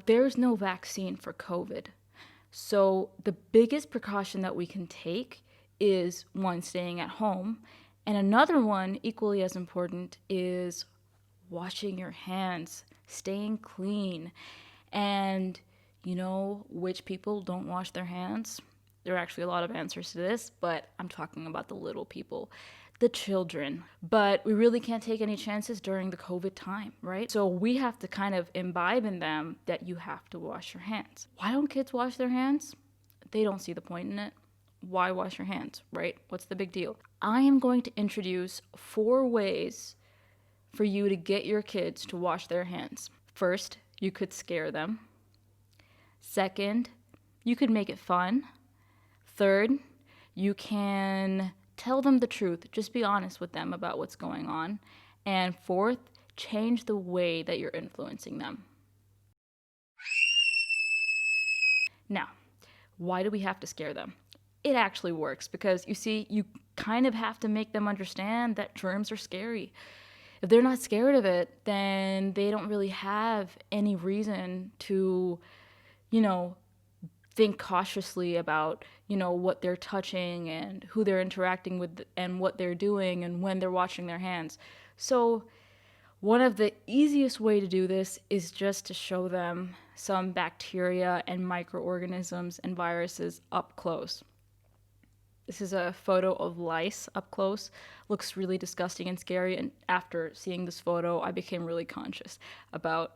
There's no vaccine for COVID. So the biggest precaution that we can take is one, staying at home. And another one, equally as important, is washing your hands, staying clean. And you know which people don't wash their hands? There are actually a lot of answers to this, but I'm talking about the little people, the children. But we really can't take any chances during the COVID time, right? So we have to kind of imbibe in them that you have to wash your hands. Why don't kids wash their hands? They don't see the point in it. Why wash your hands, right? What's the big deal? I am going to introduce 4 ways for you to get your kids to wash their hands. First, you could scare them. Second, you could make it fun. Third, you can tell them the truth. Just be honest with them about what's going on. And fourth, change the way that you're influencing them. Now, why do we have to scare them? It actually works because you see, you kind of have to make them understand that germs are scary. If they're not scared of it, then they don't really have any reason to, think cautiously about, what they're touching and who they're interacting with and what they're doing and when they're washing their hands. So one of the easiest way to do this is just to show them some bacteria and microorganisms and viruses up close. This is a photo of lice up close. Looks really disgusting and scary. And after seeing this photo, I became really conscious about,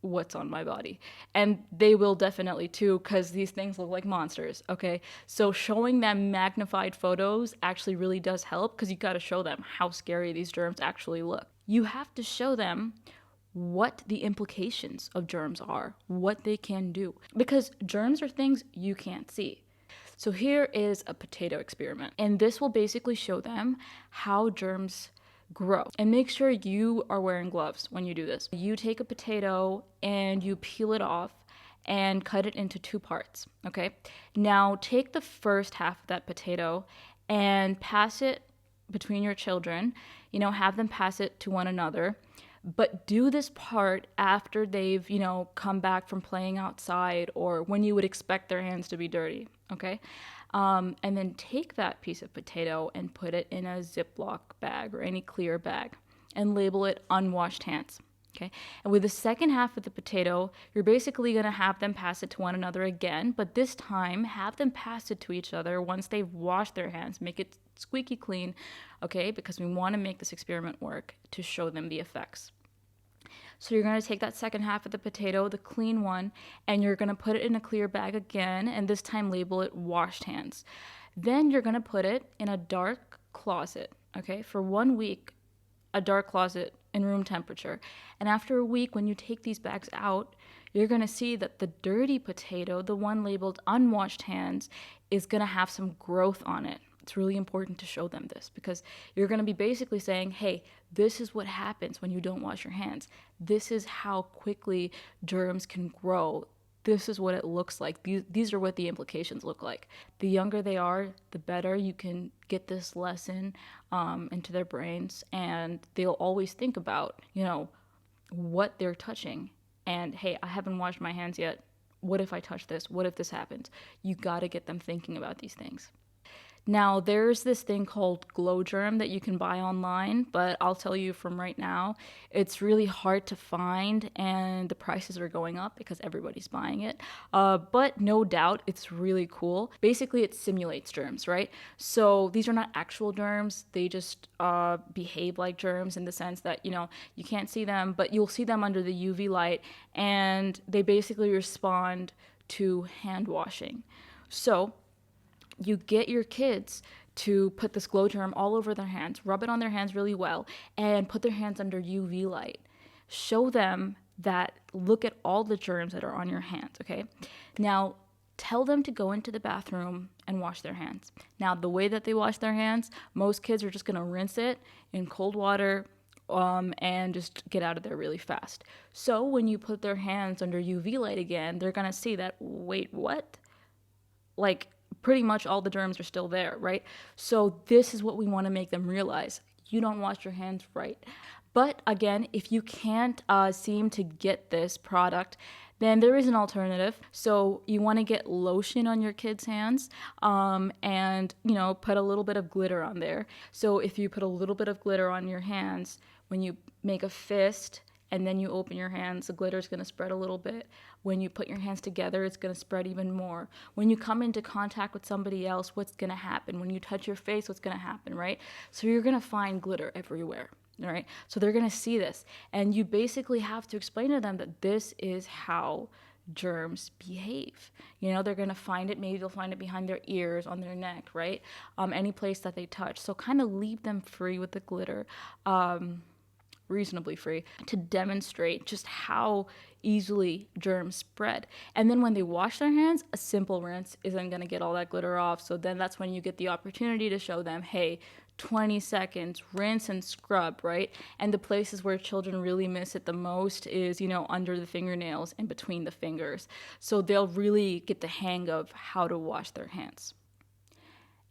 what's on my body. And they will definitely too, because these things look like monsters, okay? So showing them magnified photos actually really does help, because you got to show them how scary these germs actually look. You have to show them what the implications of germs are, what they can do, because germs are things you can't see. So here is a potato experiment, and this will basically show them how germs grow. And make sure you are wearing gloves when you do this. You take a potato and you peel it off and cut it into 2 parts, okay? Now take the first half of that potato and pass it between your children, have them pass it to one another. But do this part after they've, come back from playing outside or when you would expect their hands to be dirty, okay? And then take that piece of potato and put it in a Ziploc bag or any clear bag and label it unwashed hands, okay? And with the second half of the potato, you're basically going to have them pass it to one another again, but this time have them pass it to each other once they've washed their hands. Make it squeaky clean, okay? Because we want to make this experiment work to show them the effects. So you're going to take that second half of the potato, the clean one, and you're going to put it in a clear bag again, and this time label it washed hands. Then you're going to put it in a dark closet, okay, for 1 week, a dark closet in room temperature. And after a week, when you take these bags out, you're going to see that the dirty potato, the one labeled unwashed hands, is going to have some growth on it. It's really important to show them this because you're going to be basically saying, hey, this is what happens when you don't wash your hands. This is how quickly germs can grow. This is what it looks like. These are what the implications look like. The younger they are, the better you can get this lesson into their brains, and they'll always think about, what they're touching. And hey, I haven't washed my hands yet. What if I touch this? What if this happens? You got to get them thinking about these things. Now, there's this thing called Glow Germ that you can buy online, but I'll tell you from right now, it's really hard to find, and the prices are going up because everybody's buying it. But no doubt, it's really cool. Basically, it simulates germs, right? So these are not actual germs. They just behave like germs in the sense that, you can't see them, but you'll see them under the UV light, and they basically respond to hand washing. So you get your kids to put this glow germ all over their hands, rub it on their hands really well, and put their hands under UV light. Show them that, look at all the germs that are on your hands, okay? Now, tell them to go into the bathroom and wash their hands. Now, the way that they wash their hands, most kids are just gonna rinse it in cold water and just get out of there really fast. So when you put their hands under UV light again, they're gonna see that, wait, what? Like, pretty much all the germs are still there, right? So this is what we want to make them realize. You don't wash your hands right. But again, if you can't seem to get this product, then there is an alternative. So you want to get lotion on your kids' hands, and put a little bit of glitter on there. So if you put a little bit of glitter on your hands, when you make a fist and then you open your hands, the glitter is going to spread a little bit. When you put your hands together, it's going to spread even more. When you come into contact with somebody else, what's going to happen? When you touch your face, what's going to happen, right? So you're going to find glitter everywhere. All right. So they're going to see this. And you basically have to explain to them that this is how germs behave. They're going to find it. Maybe they'll find it behind their ears, on their neck, right? Any place that they touch. So kind of leave them free with the glitter. Reasonably free, to demonstrate just how easily germs spread. And then when they wash their hands, a simple rinse isn't going to get all that glitter off. So then that's when you get the opportunity to show them, hey, 20 seconds, rinse and scrub, right? And the places where children really miss it the most is, under the fingernails and between the fingers. So they'll really get the hang of how to wash their hands.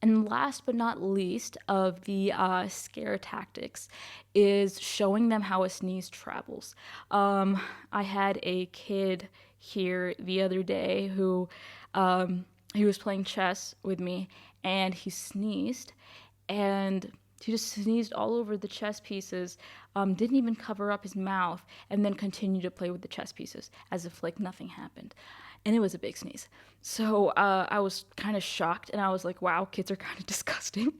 And last but not least of the scare tactics is showing them how a sneeze travels. I had a kid here the other day who he was playing chess with me, and he sneezed, and he just sneezed all over the chess pieces, didn't even cover up his mouth, and then continued to play with the chess pieces as if like nothing happened. And it was a big sneeze. So I was kind of shocked, and I was like, wow, kids are kind of disgusting.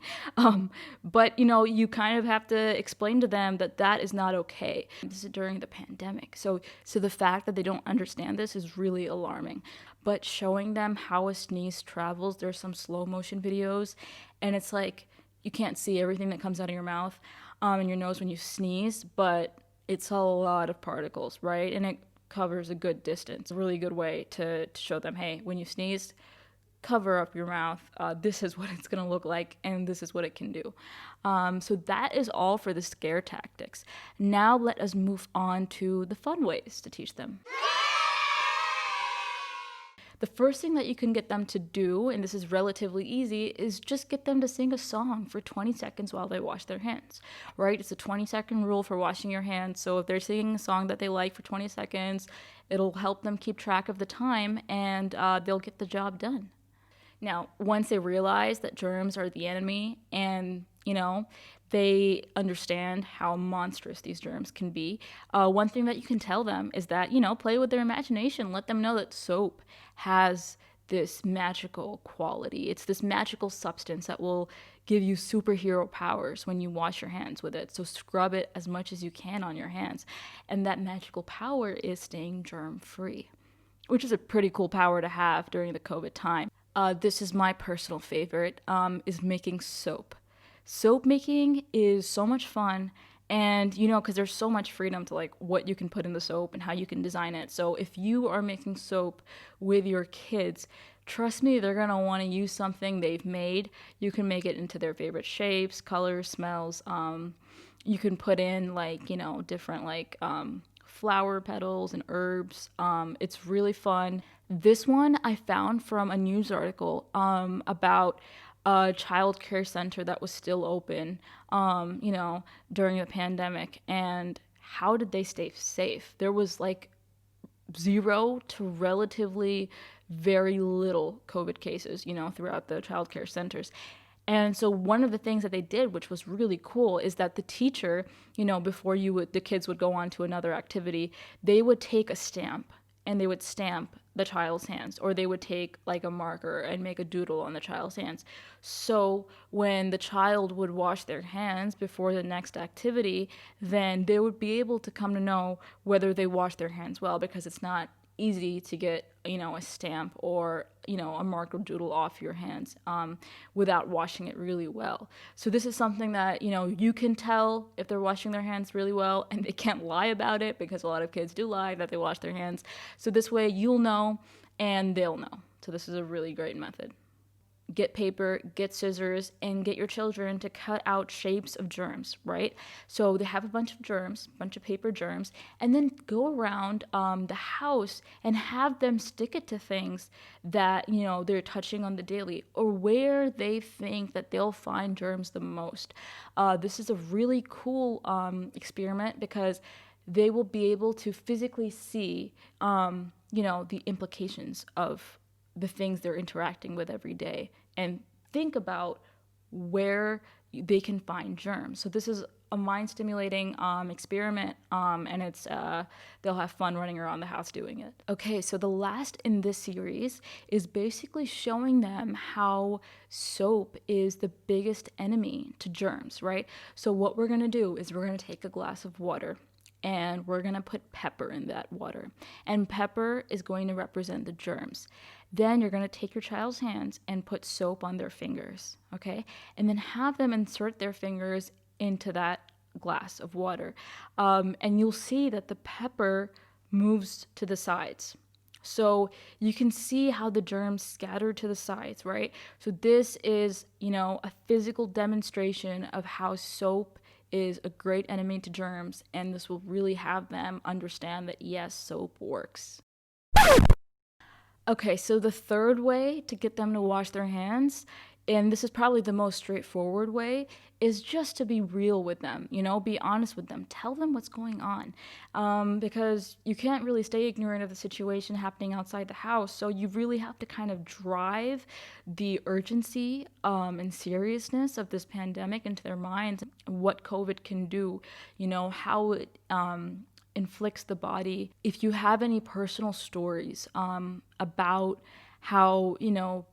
But, you kind of have to explain to them that that is not okay. This is during the pandemic. So the fact that they don't understand this is really alarming. But showing them how a sneeze travels, there's some slow motion videos, and it's like you can't see everything that comes out of your mouth and your nose when you sneeze, but it's a lot of particles, right? And it covers a good distance. A really good way to show them, hey, when you sneeze, cover up your mouth. This is what it's going to look like, and this is what it can do. So that is all for the scare tactics. Now let us move on to the fun ways to teach them. The first thing that you can get them to do, and this is relatively easy, is just get them to sing a song for 20 seconds while they wash their hands, right? It's a 20-second rule for washing your hands. So if they're singing a song that they like for 20 seconds, it'll help them keep track of the time, and they'll get the job done. Now, once they realize that germs are the enemy and, they understand how monstrous these germs can be, one thing that you can tell them is that, play with their imagination. Let them know that soap has this magical quality. It's this magical substance that will give you superhero powers when you wash your hands with it. So scrub it as much as you can on your hands. And that magical power is staying germ-free, which is a pretty cool power to have during the COVID time. This is my personal favorite, is making soap. Soap making is so much fun, and because there's so much freedom to like what you can put in the soap and how you can design it. So if you are making soap with your kids, trust me, they're gonna want to use something they've made. You can make it into their favorite shapes, colors, smells. You can put in like different like flower petals and herbs. It's really fun. This one I found from a news article about a child care center that was still open, during the pandemic. And how did they stay safe? There was like 0 to relatively very little COVID cases, throughout the child care centers. And so one of the things that they did, which was really cool, is that the teacher, before the kids would go on to another activity, they would take a stamp and they would stamp the child's hands, or they would take like a marker and make a doodle on the child's hands. So when the child would wash their hands before the next activity, then they would be able to come to know whether they washed their hands well, because it's not easy to get, a stamp or, a marker doodle off your hands without washing it really well. So this is something that, you can tell if they're washing their hands really well, and they can't lie about it, because a lot of kids do lie that they wash their hands. So this way you'll know and they'll know. So this is a really great method. get paper, get scissors, and get your children to cut out shapes of germs, right? So they have a bunch of germs, a bunch of paper germs, and then go around the house and have them stick it to things that, they're touching on the daily, or where they think that they'll find germs the most. This is a really cool experiment because they will be able to physically see, the implications of the things they're interacting with every day and think about where they can find germs. So this is a mind stimulating experiment, and it's they'll have fun running around the house doing it. Okay, so the last in this series is basically showing them how soap is the biggest enemy to germs, right? So what we're gonna do is we're gonna take a glass of water and we're going to put pepper in that water. And pepper is going to represent the germs. Then you're going to take your child's hands and put soap on their fingers, okay? And then have them insert their fingers into that glass of water. And you'll see that the pepper moves to the sides. So you can see how the germs scatter to the sides, right? So this is, a physical demonstration of how soap is a great enemy to germs, and this will really have them understand that yes, soap works. Okay, so the third way to get them to wash their hands, and this is probably the most straightforward way, is just to be real with them, be honest with them, tell them what's going on, because you can't really stay ignorant of the situation happening outside the house, so you really have to kind of drive the urgency and seriousness of this pandemic into their minds, what COVID can do, how it inflicts the body. If you have any personal stories about how,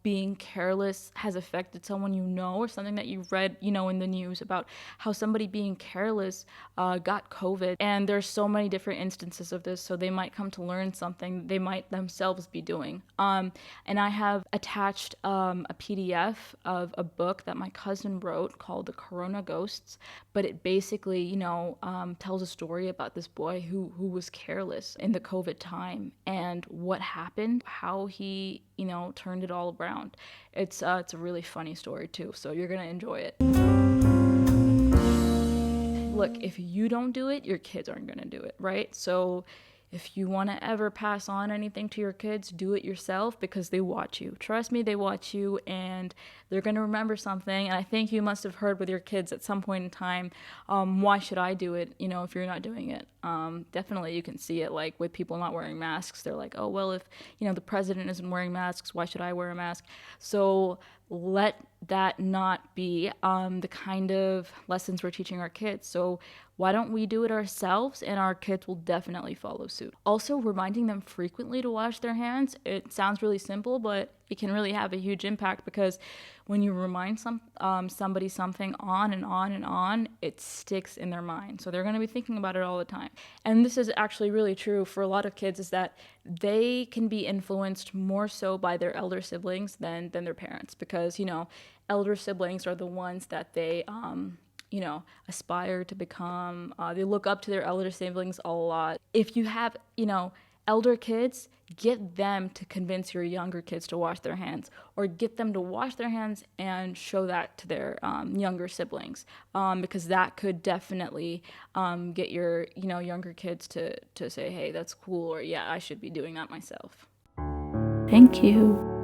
being careless has affected someone or something that you read, in the news about how somebody being careless got COVID. And there's so many different instances of this, so they might come to learn something they might themselves be doing. And I have attached a PDF of a book that my cousin wrote called The Corona Ghosts, but it basically, tells a story about this boy who was careless in the COVID time and what happened, how he turned it all around. It's a really funny story too, so you're gonna enjoy it. Look, if you don't do it, your kids aren't gonna do it, right? So if you want to ever pass on anything to your kids, do it yourself because they watch you. Trust me, they watch you and they're going to remember something. And I think you must have heard with your kids at some point in time, why should I do it, if you're not doing it? Definitely you can see it like with people not wearing masks. They're like, oh, well, if, the president isn't wearing masks, why should I wear a mask? So let that not be the kind of lessons we're teaching our kids. So why don't we do it ourselves, and our kids will definitely follow suit. Also, reminding them frequently to wash their hands. It sounds really simple, but it can really have a huge impact because when you remind somebody something on and on and on, it sticks in their mind. So they're going to be thinking about it all the time. And this is actually really true for a lot of kids, is that they can be influenced more so by their elder siblings than their parents because, elder siblings are the ones that they aspire to become. They look up to their elder siblings a lot. If you have, elder kids, get them to convince your younger kids to wash their hands, or get them to wash their hands and show that to their younger siblings, because that could definitely get your, younger kids to say, hey, that's cool, or yeah, I should be doing that myself. Thank you.